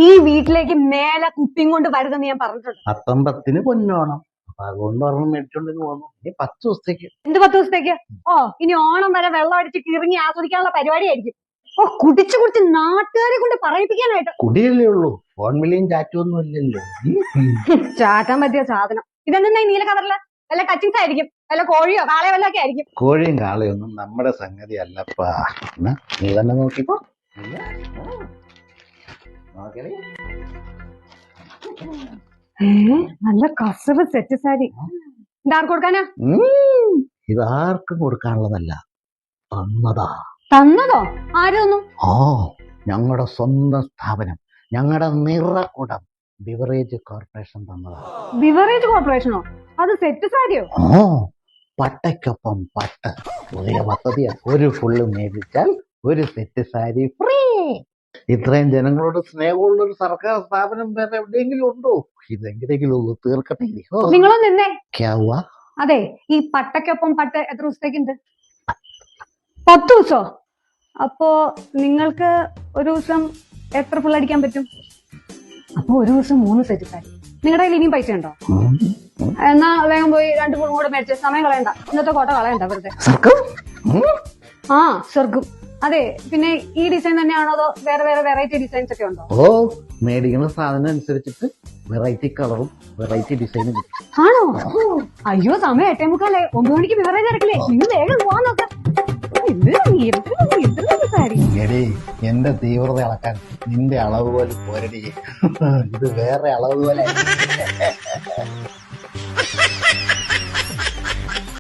ഈ വീട്ടിലേക്ക് മേലെ കുപ്പിയും കൊണ്ട് വരുതെന്ന് ഞാൻ പറഞ്ഞിട്ടുണ്ട്. പത്തൊമ്പത്തിന് പൊന്നോണം, അപ്പൊ അതുകൊണ്ട് ഒരെണ്ണം മേടിച്ചോണ്ടെന്ന് പോന്നു. ഇനി 10 ദിവസത്തേക്ക്. എന്ത് 10 ദിവസത്തേക്ക്? ഓ, ഇനി ഓണം വരെ വെള്ളം അടിച്ച് കിറങ്ങി ആസ്വദിക്കാനുള്ള പരിപാടിയായിരിക്കും. ഓ, കുടിച്ചു കുടിച്ച് നാട്ടുകാരെ കൊണ്ട് പറയിപ്പിക്കാനായിട്ട്. കുടിയല്ലേ ഉള്ളൂ, ഫോൺ വിളിയും ചാറ്റും ഒന്നും ഇല്ലല്ലോ. ചാറ്റാൻ പറ്റിയ സാധനം ഇതെന്താ? ഈ നീല കവറില് വല്ല കച്ചിങ്സ് ആയിരിക്കും, വല്ല കോഴിയോ കാളയോ വല്ലതൊക്കെ ആയിരിക്കും. കോഴിയും കാളയൊന്നും നമ്മുടെ സംഗതി അല്ലപ്പാ. നീ തന്നെ നോക്കിക്കോ. നല്ല കസവ് സെറ്റ് സാരി. ഇതാർക്ക് കൊടുക്കാനാ? ഇതാർക്കും കൊടുക്കാനുള്ളതല്ല, തന്നതാ. തന്നതോ? ആര് തന്നു? ആ, ഞങ്ങളുടെ സ്വന്തം സ്ഥാപനം, ഞങ്ങളുടെ നിറകുടം ബിവറേജ് കോർപ്പറേഷൻ തന്നതാ. ബിവറേജ് കോർപ്പറേഷനോ? അത് സെറ്റ് സാരിയോ? ഓ, പട്ടയ്ക്കൊപ്പം പട്ട് പുതിയ പദ്ധതിയാ. ഒരു ഫുള്ള് മേടിച്ചാൽ ഒരു സെറ്റ് സാരി ഫ്രീ. ഇത്രയും ജനങ്ങളോട് സ്നേഹമുള്ളൊരു സർക്കാർ സ്ഥാപനം വേറെ എവിടെയെങ്കിലും ഉണ്ടോ? ഇതെങ്കിലെങ്കിലും തീർക്കട്ടെ. നിങ്ങളോ നിന്നേ. അതെ, ഈ പട്ടയ്ക്കൊപ്പം പട്ട് എത്ര ദിവസത്തേക്കുണ്ട്? 10 ദിവസോ? അപ്പോ നിങ്ങൾക്ക് ഒരു ദിവസം എത്ര ഫുള്ളടിക്കാൻ പറ്റും? അപ്പൊ ഒരു ദിവസം 3 സെറ്റ് സാരി. നിങ്ങളുടെ കയ്യിൽ ഇനിയും പൈസ ഉണ്ടോ? എന്നാ വേഗം പോയി 2 ഫുള്ളും കൂടെ മേടിച്ച് സമയം കളയണ്ട, ഇന്നത്തെ കോട്ട കളയണ്ട വെറുതെ. ആ, സ്വർഗം. അതെ, പിന്നെ ഈ ഡിസൈൻ തന്നെയാണോ അതോ വേറെ വേറെ വെറൈറ്റി ഡിസൈൻസ് ഒക്കെ ഉണ്ടോ? ഓ, മേടിക്കുന്ന സാധനം അനുസരിച്ചിട്ട് വെറൈറ്റി കളറും വെറൈറ്റി ഡിസൈനും കിട്ടും. ആണോ? അയ്യോ, സമയം 8:45. 9 മണിക്ക് ബിവറേജ് ഇറക്കില്ലേ? നിങ്ങൾ വേഗം പോവാൻ നോക്കാം. എടീ, എന്റെ തീവ്രത അളക്കാൻ നിന്റെ അളവ് പോലെ പോരടി. ഇത് വേറെ അളവ് പോലെ.